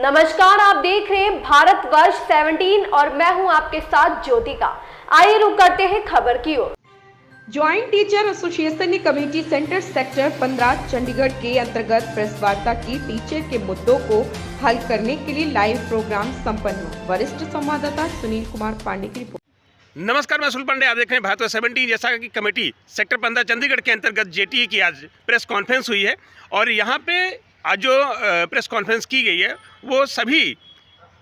नमस्कार, आप देख रहे हैं भारतवर्ष 17 और मैं हूं आपके साथ ज्योतिका। आइए रुक करते हैं खबर की ओर। ज्वाइंट टीचर एसोसिएशन ने कमेटी सेंटर सेक्टर 15 चंडीगढ़ के अंतर्गत प्रेस वार्ता की। टीचर के मुद्दों को हल करने के लिए लाइव प्रोग्राम संपन्न हुआ। वरिष्ठ संवाददाता सुनील कुमार पांडे की रिपोर्ट। नमस्कार, मैं सुनील पांडे। आप देख रहे हैं भारत 17। जैसा कि कमेटी सेक्टर 15 चंडीगढ़ के अंतर्गत जेटीए की आज प्रेस कॉन्फ्रेंस हुई है और यहाँ पे आज जो प्रेस कॉन्फ्रेंस की गई है वो सभी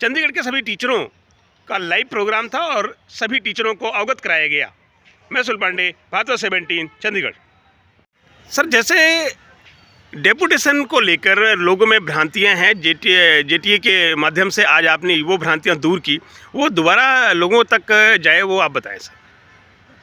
चंडीगढ़ के सभी टीचरों का लाइव प्रोग्राम था और सभी टीचरों को अवगत कराया गया। मैं सुनील पांडे, भारत 17 चंडीगढ़। सर, जैसे डेपुटेशन को लेकर लोगों में भ्रांतियां हैं, जेटीए के माध्यम से आज आपने वो भ्रांतियां दूर की, वो दोबारा लोगों तक जाए, वो आप बताएं सर।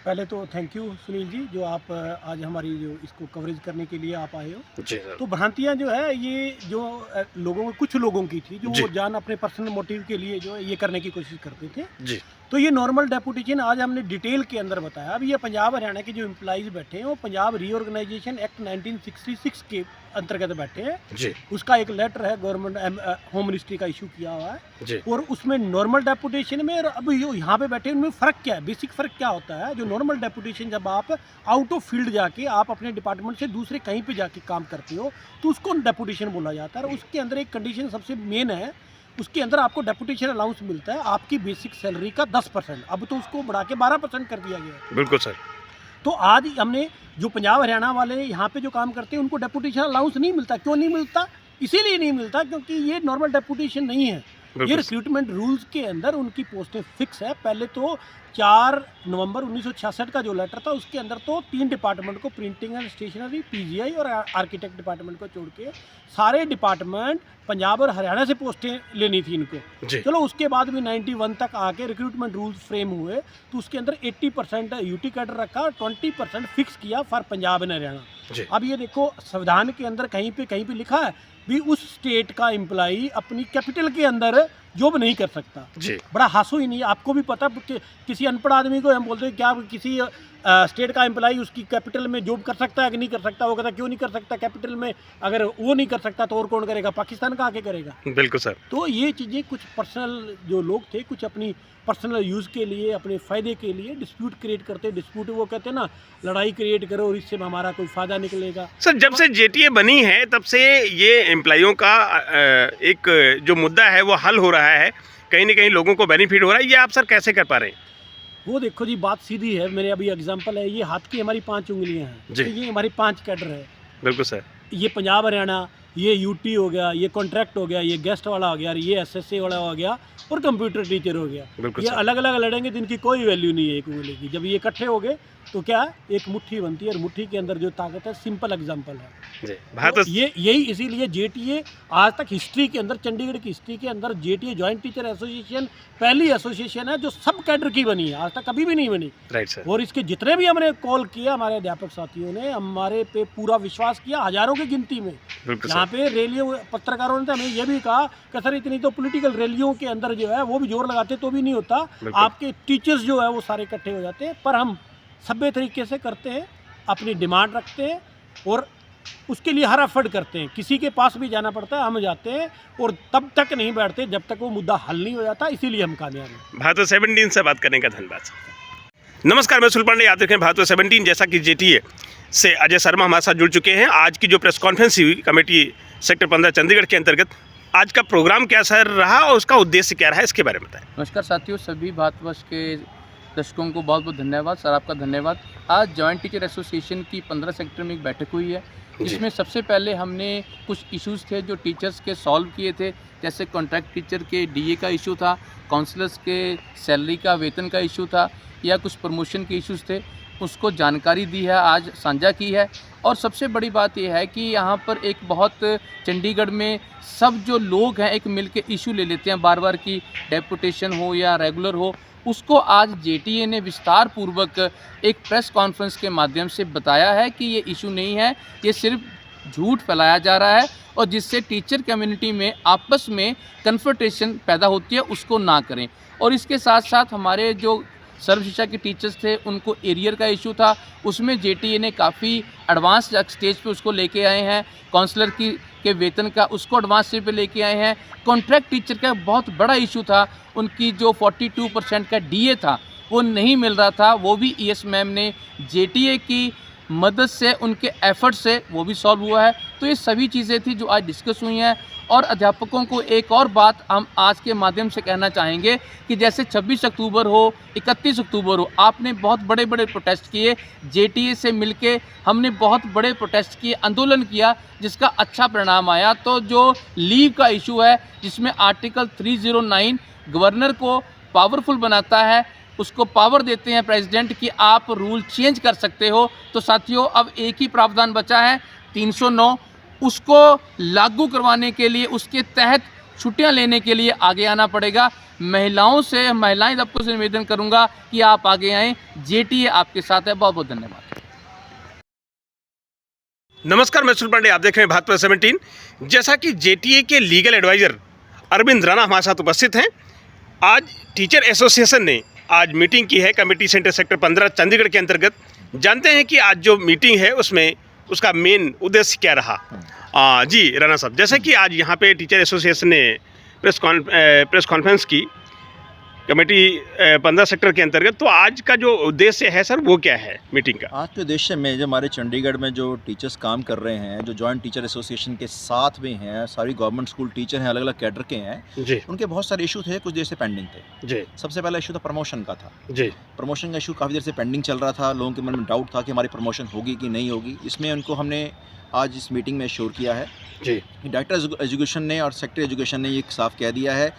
पहले तो थैंक यू सुनील जी, जो आप आज हमारी जो इसको कवरेज करने के लिए आप आए हो। जी सर। तो भ्रांतियां जो है ये जो कुछ लोगों की थी जो वो जान अपने पर्सनल मोटिव के लिए जो है ये करने की कोशिश करते थे जी। तो ये नॉर्मल डेपुटेशन आज हमने डिटेल के अंदर बताया। अब ये पंजाब हरियाणा के जो एम्प्लॉइज बैठे हैं वो पंजाब रीऑर्गेनाइजेशन एक्ट 1966 के अंतर्गत बैठे हैं जी। उसका एक लेटर है, गवर्नमेंट होम मिनिस्ट्री का इशू किया हुआ है जी। और उसमें नॉर्मल डेपुटेशन में और अब यहाँ पे बैठे उनमें फ़र्क क्या है, बेसिक फ़र्क क्या होता है। जो नॉर्मल डेपुटेशन जब आप आउट ऑफ फील्ड जाके आप अपने डिपार्टमेंट से दूसरे कहीं पर जाके काम करते हो तो उसको डेपुटेशन बोला जाता है। और उसके अंदर एक कंडीशन सबसे मेन है, उसके अंदर आपको डेपुटेशन अलाउंस मिलता है आपकी बेसिक सैलरी का 10%। अब तो उसको बढ़ा के 12% कर दिया गया है। बिल्कुल सर। तो आज हमने जो पंजाब हरियाणा वाले यहाँ पे जो काम करते हैं उनको डेपुटेशन अलाउंस नहीं मिलता। क्यों नहीं मिलता? इसीलिए नहीं मिलता क्योंकि ये नॉर्मल डेपुटेशन नहीं है। ये रिक्रूटमेंट रूल्स के अंदर उनकी पोस्टें फिक्स है। पहले तो 4 नवंबर 1966 का जो लेटर था उसके अंदर तो 3 डिपार्टमेंट को, प्रिंटिंग एंड स्टेशनरी, पीजीआई और आर्किटेक्ट डिपार्टमेंट को छोड़ के सारे डिपार्टमेंट पंजाब और हरियाणा से पोस्टें लेनी थी इनको। चलो उसके बाद भी 91 तक आके रिक्रूटमेंट रूल्स फ्रेम हुए तो उसके अंदर 80% यूटी कैडर रखा और 20% फिक्स किया फॉर पंजाब एंड हरियाणा। अब ये देखो संविधान के अंदर कहीं पे लिखा है भी उस स्टेट का एम्प्लॉई अपनी कैपिटल के अंदर जॉब नहीं कर सकता जी। बड़ा हासो ही नहीं, आपको भी पता कि किसी अनपढ़ आदमी को हम बोलते हैं क्या किसी स्टेट का एम्प्लॉई उसकी कैपिटल में जॉब कर सकता है कि नहीं कर सकता? वो कहता क्यों नहीं कर सकता, कैपिटल में अगर वो नहीं कर सकता तो और कौन करेगा, पाकिस्तान का आके करेगा। बिल्कुल सर। तो ये चीज़ें कुछ पर्सनल जो लोग थे कुछ अपनी पर्सनल यूज़ के लिए, अपने फ़ायदे के लिए डिस्प्यूट क्रिएट करते। डिस्प्यूट वो कहते हैं ना, लड़ाई क्रिएट करो और इससे हमारा कोई फ़ायदा निकलेगा। सर, जब से जेटीए बनी है तब से ये एम्प्लॉइयों का एक जो मुद्दा है वो हल हो रहा है, कहीं ना कहीं लोगों को बेनिफिट हो रहा है, ये आप सर कैसे कर पा रहे हैं? वो देखो जी, बात सीधी है। मेरे अभी एग्जांपल है, ये हाथ की हमारी 5 उंगलियां हैं तो ये हमारी 5 कैडर है। बिल्कुल सर। ये पंजाब हरियाणा, ये यूटी हो गया, ये कॉन्ट्रैक्ट हो गया, ये गेस्ट वाला हो गया, ये एसएससी वाला हो गया और कंप्यूटर टीचर हो गया। ये अलग अलग लड़ेंगे जिनकी कोई वैल्यू नहीं है एक उंगली की। जब ये इकट्ठे हो गए तो क्या एक मुट्ठी बनती है और मुट्ठी के अंदर जो ताकत है, सिंपल एग्जांपल है जी। तो यही इसीलिए जेटीए आज तक हिस्ट्री के अंदर, चंडीगढ़ की हिस्ट्री के अंदर जेटीए जॉइंट टीचर एसोसिएशन पहली एसोसिएशन है जो सब कैडर की बनी है, आज तक कभी भी नहीं बनी। Right sir. और इसके जितने भी हमने कॉल किया, हमारे अध्यापक साथियों ने हमारे पे पूरा विश्वास किया, हजारों की गिनती में। यहाँ पे रैलियों, पत्रकारों ने हमें यह भी कहा कि सर इतनी तो पॉलिटिकल रैलियों के अंदर जो है वो भी जोर लगाते तो भी नहीं होता, आपके टीचर्स जो है वो सारे इकट्ठे हो जाते हैं। पर हम सभ्य तरीके से करते हैं, अपनी डिमांड रखते हैं और उसके लिए हर एफर्ट करते हैं। किसी के पास भी जाना पड़ता है हम जाते हैं और तब तक नहीं बैठते जब तक वो मुद्दा हल नहीं हो जाता, इसीलिए हम कामयाब हैं। भारत 17 से बात करने का धन्यवाद सर। नमस्कार, मैं सुनील पांडे, आप देख रहे हैं भारत 17। जैसा कि जेटीए से अजय शर्मा हमारे साथ जुड़ चुके हैं। आज की जो प्रेस कॉन्फ्रेंस हुई कमेटी सेक्टर 15 चंडीगढ़ के अंतर्गत, आज का प्रोग्राम क्या सर रहा और उसका उद्देश्य क्या रहा, इसके बारे में बताएं। नमस्कार साथियों, सभी भारतवर्ष के दर्शकों को बहुत बहुत धन्यवाद। सर आपका धन्यवाद। आज जॉइंट टीचर एसोसिएशन की 15 सेक्टर में एक बैठक हुई है, जिसमें सबसे पहले हमने कुछ इश्यूज़ थे जो टीचर्स के सॉल्व किए थे। जैसे कॉन्ट्रैक्ट टीचर के डीए का इशू था, काउंसलर्स के सैलरी का, वेतन का इशू था, या कुछ प्रमोशन के इश्यूज़ थे, उसको जानकारी दी है, आज साझा की है। और सबसे बड़ी बात यह है कि यहाँ पर एक बहुत चंडीगढ़ में सब जो लोग हैं एक मिल के इशू ले लेते हैं बार बार, की डेपुटेशन हो या रेगुलर हो, उसको आज जेटीए ने विस्तार पूर्वक एक प्रेस कॉन्फ्रेंस के माध्यम से बताया है कि ये इशू नहीं है, ये सिर्फ झूठ फैलाया जा रहा है और जिससे टीचर कम्युनिटी में आपस में कन्फ्रंटेशन पैदा होती है, उसको ना करें। और इसके साथ साथ हमारे जो सर्व शिक्षा के टीचर्स थे उनको एरियर का इशू था, उसमें जेटीए ने काफ़ी एडवांस स्टेज पे उसको लेके आए हैं। काउंसलर के वेतन का उसको एडवांस स्टेज पे लेके आए हैं। कॉन्ट्रैक्ट टीचर का बहुत बड़ा इशू था, उनकी जो 42% का डीए था वो नहीं मिल रहा था, वो भी ईएस मैम ने जेटीए की मदद से, उनके एफर्ट से वो भी सॉल्व हुआ है। तो ये सभी चीज़ें थी जो आज डिस्कस हुई हैं। और अध्यापकों को एक और बात हम आज के माध्यम से कहना चाहेंगे कि जैसे 26 अक्टूबर हो, 31 अक्टूबर हो, आपने बहुत बड़े बड़े प्रोटेस्ट किए, जेटीए से मिलके हमने बहुत बड़े प्रोटेस्ट किए, आंदोलन किया, जिसका अच्छा परिणाम आया। तो जो लीव का इशू है, जिसमें आर्टिकल 309 गवर्नर को पावरफुल बनाता है, उसको पावर देते हैं प्रेसिडेंट कि आप रूल चेंज कर सकते हो। तो साथियों, अब एक ही प्रावधान बचा है 309, उसको लागू करवाने के लिए, उसके तहत छुट्टियां लेने के लिए आगे आना पड़ेगा। महिलाएं सबको से निवेदन करूंगा कि आप आगे आएँ, जेटीए आपके साथ है। बहुत बहुत धन्यवाद। नमस्कार, मैं सुशील पांडे, आप देख रहे हैं भारत 17। जैसा कि जेटीए के लीगल एडवाइज़र अरविंद राणा हमारे साथ उपस्थित हैं। आज टीचर एसोसिएशन ने आज मीटिंग की है कमेटी सेंटर सेक्टर 15 चंडीगढ़ के अंतर्गत। जानते हैं कि आज जो मीटिंग है उसमें उसका मेन उद्देश्य क्या रहा। जी राणा साहब, जैसे कि आज यहाँ पे टीचर एसोसिएशन ने प्रेस कॉन्फ्रेंस की कमेटी 15 सेक्टर के अंतर्गत, तो आज का जो उद्देश्य है सर वो क्या है मीटिंग का? आज के उद्देश्य में जो हमारे चंडीगढ़ में जो टीचर्स काम कर रहे हैं, जो जॉइंट टीचर एसोसिएशन के साथ में हैं, सारी गवर्नमेंट स्कूल टीचर हैं, अलग अलग कैडर के हैं जी, उनके बहुत सारे इशू थे, कुछ देर से पेंडिंग थे जी। सबसे पहला इशू था प्रमोशन का था जी, प्रमोशन का इशू काफ़ी देर से पेंडिंग चल रहा था। लोगों के मन में डाउट था कि हमारी प्रमोशन होगी कि नहीं होगी। इसमें उनको हमने आज इस मीटिंग में श्योर किया है जी, कि डायरेक्टर एजुकेशन ने और सेक्रेटरी एजुकेशन ने ये साफ कह दिया है,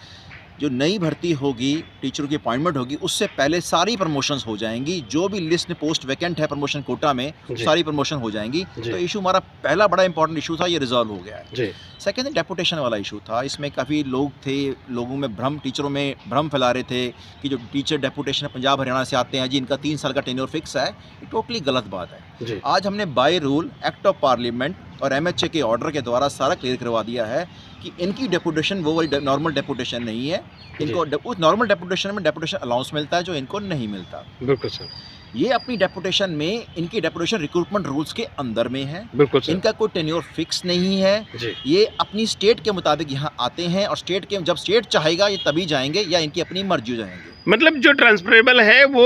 जो नई भर्ती होगी, टीचरों की अपॉइंटमेंट होगी, उससे पहले सारी प्रमोशंस हो जाएंगी। जो भी लिस्ट में पोस्ट वैकेंट है प्रमोशन कोटा में, सारी प्रमोशन हो जाएंगी। तो इशू हमारा पहला बड़ा इंपॉर्टेंट इशू था, ये रिजॉल्व हो गया है। जी। सेकेंड डेपुटेशन वाला इशू था। इसमें काफ़ी लोग थे, लोगों में भ्रम, टीचरों में भ्रम फैला रहे थे कि जो टीचर डेपुटेशन पंजाब हरियाणा से आते हैं जी, इनका 3 साल का टेन्योर फिक्स है। ये टोटली गलत बात है। आज हमने by rule act of parliament और एमएचए के ऑर्डर के द्वारा सारा क्लियर करवा दिया है कि इनकी डेपुटेशन वो वाली नॉर्मल डेपुटेशन नहीं है। इनको उस नॉर्मल डेपुटेशन में डेपुटेशन अलाउंस मिलता है जो इनको नहीं मिलता। बिल्कुल सर। ये अपनी डेपुटेशन में, इनकी डेपुटेशन रिक्रूटमेंट रूल्स के अंदर में है। बिल्कुल सर। इनका कोई टेन्योर फिक्स नहीं है जी। ये अपनी स्टेट के मुताबिक यहाँ आते हैं और स्टेट के जब स्टेट चाहेगा ये तभी जाएंगे या इनकी अपनी मर्जी जाएंगे। मतलब जो ट्रांसफरेबल है वो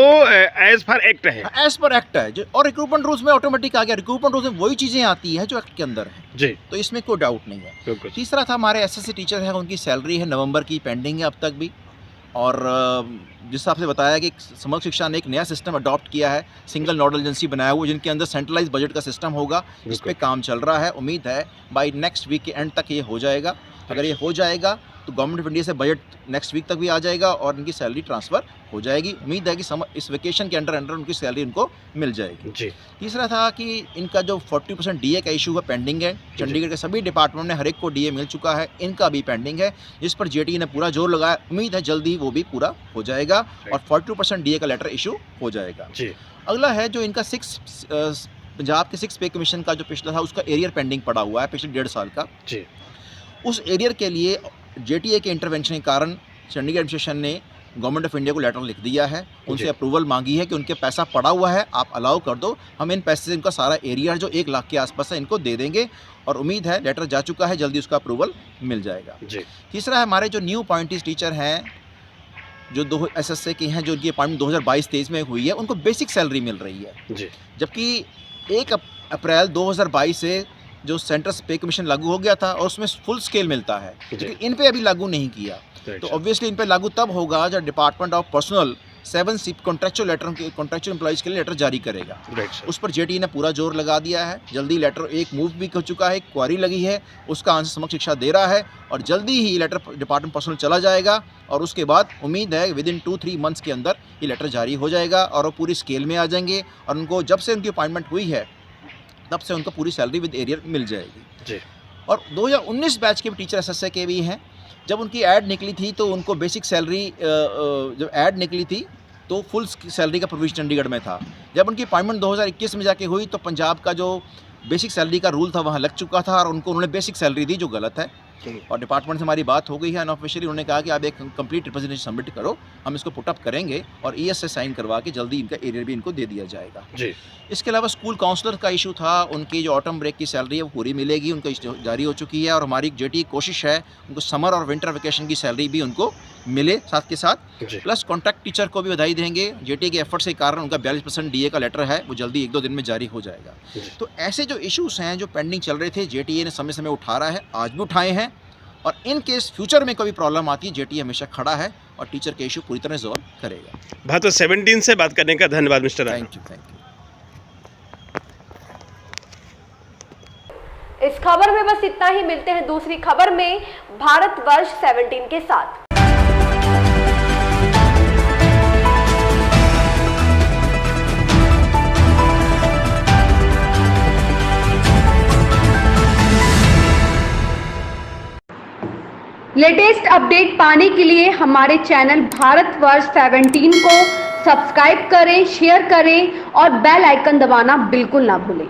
एज पर एक्ट है। एज पर एक्ट है जो, और रिक्रूटमेंट रूल्स में ऑटोमेटिक आ गया। रिक्रूटमेंट रूल्स में वही चीज़ें आती है जो एक्ट के अंदर है जी। तो इसमें कोई डाउट नहीं है। बिल्कुल। तीसरा था हमारे एसएससी टीचर हैं, उनकी सैलरी है नवंबर की पेंडिंग है अब तक भी। और जिस हिसाब से बताया कि समग्र शिक्षा ने एक नया सिस्टम अडॉप्ट किया है, सिंगल नोडल एजेंसी बनाया हुआ जिनके अंदर सेंट्रलाइज बजट का सिस्टम होगा। इस पे काम चल रहा है। उम्मीद है बाय नेक्स्ट वीक के एंड तक ये हो जाएगा। अगर ये हो जाएगा तो गवर्नमेंट ऑफ इंडिया से बजट नेक्स्ट वीक तक भी आ जाएगा और इनकी सैलरी ट्रांसफ़र हो जाएगी। उम्मीद है कि इस वेकेशन के अंडर उनकी सैलरी उनको मिल जाएगी जी। तीसरा था कि इनका जो 40% डीए का इशू है पेंडिंग है। चंडीगढ़ के सभी डिपार्टमेंट में हर एक को डीए मिल चुका है, इनका भी पेंडिंग है, जिस पर जेटीए ने पूरा जोर लगाया। उम्मीद है जल्दी ही वो भी पूरा हो जाएगा और 42% डीए का लेटर इशू हो जाएगा जी। अगला है जो इनका पंजाब के 6 पे कमीशन का जो पिछला था उसका एरियर पेंडिंग पड़ा हुआ है पिछले 1.5 साल का जी। उस एरियर के लिए जेटीए के इंटरवेंशन के कारण चंडीगढ़ एडमिनिस्ट्रेशन ने गवर्नमेंट ऑफ इंडिया को लेटर लिख दिया है, उनसे अप्रूवल मांगी है कि उनके पैसा पड़ा हुआ है, आप अलाउ कर दो, हम इन पैसे से इनका सारा एरिया जो 1 लाख के आसपास है इनको दे देंगे। और उम्मीद है लेटर जा चुका है, जल्दी उसका अप्रूवल मिल जाएगा जी। तीसरा है हमारे जो न्यू अपॉइंटीज टीचर हैं जो 2 एसएसए के हैं, जो उनकी अपॉइंटमेंट 2022-23 में हुई है, उनको बेसिक सैलरी मिल रही है जी। जबकि 1 अप्रैल 2022 से जो सेंट्रल पे कमीशन लागू हो गया था और उसमें फुल स्केल मिलता है, लेकिन इन पे अभी लागू नहीं किया। तो ऑब्वियसली इन पे लागू तब होगा जब department of personal 7C contractual employees के लिए लेटर जारी करेगा। उस पर जेटीए ने पूरा जोर लगा दिया है। जल्दी लेटर एक मूव भी कर चुका है, क्वारी लगी है, उसका आंसर समग्र शिक्षा दे रहा है और जल्दी ही लेटर डिपार्टमेंट पर्सनल चला जाएगा और उसके बाद उम्मीद है विदिन 2-3 मंथ्स के अंदर ये लेटर जारी हो जाएगा और वो पूरी स्केल में आ जाएंगे और उनको जब से उनकी अपॉइंटमेंट हुई है तब से उनको पूरी सैलरी विद एरियर मिल जाएगी जी। और 2019 बैच के भी टीचर एसएसए के भी हैं। जब उनकी ऐड निकली थी तो उनको बेसिक सैलरी, जब ऐड निकली थी तो फुल सैलरी का प्रोविजन चंडीगढ़ में था। जब उनकी अपॉइंटमेंट 2021 में जाके हुई तो पंजाब का जो बेसिक सैलरी का रूल था वहाँ लग चुका था और उन्होंने बेसिक सैलरी दी जो गलत है। और डिपार्टमेंट से हमारी बात हो गई है अनऑफिशियली, उन्होंने कहा कि आप एक कंप्लीट रिप्रेजेंटेशन सबमिट करो, हम इसको पुटअप करेंगे और ES से साइन करवा के जल्दी इनका एरियर भी इनको दे दिया जाएगा। जी। इसके अलावा स्कूल काउंसलर का इशू था, उनकी जो ऑटम ब्रेक की सैलरी है वो पूरी मिलेगी, उनका जारी हो चुकी है और हमारी जेटी की कोशिश है उनको समर और विंटर वेकेशन की सैलरी भी उनको मिले साथ के साथ। जी। प्लस कॉन्ट्रैक्ट टीचर को भी बधाई देंगे, जेटी के एफर्ट्स के कारण उनका 42% DA का लेटर है वो जल्दी 1-2 दिन में जारी हो जाएगा। तो ऐसे जो इश्यूज हैं जो पेंडिंग चल रहे थे, JTA ने समय समय उठा रहा है, आज भी उठाए हैं और इन केस फ्यूचर में कोई प्रॉब्लम आती है JTA हमेशा खड़ा है और टीचर के इशू पूरी तरह रिजॉल्व करेगा। भारत 17 से बात करने का धन्यवाद मिस्टर राणा। Thank you. इस खबर में बस इतना ही। मिलते हैं दूसरी खबर में भारतवर्ष 17 के साथ। लेटेस्ट अपडेट पाने के लिए हमारे चैनल भारतवर्ष 17 को सब्सक्राइब करें, शेयर करें और बेल आइकन दबाना बिल्कुल ना भूलें।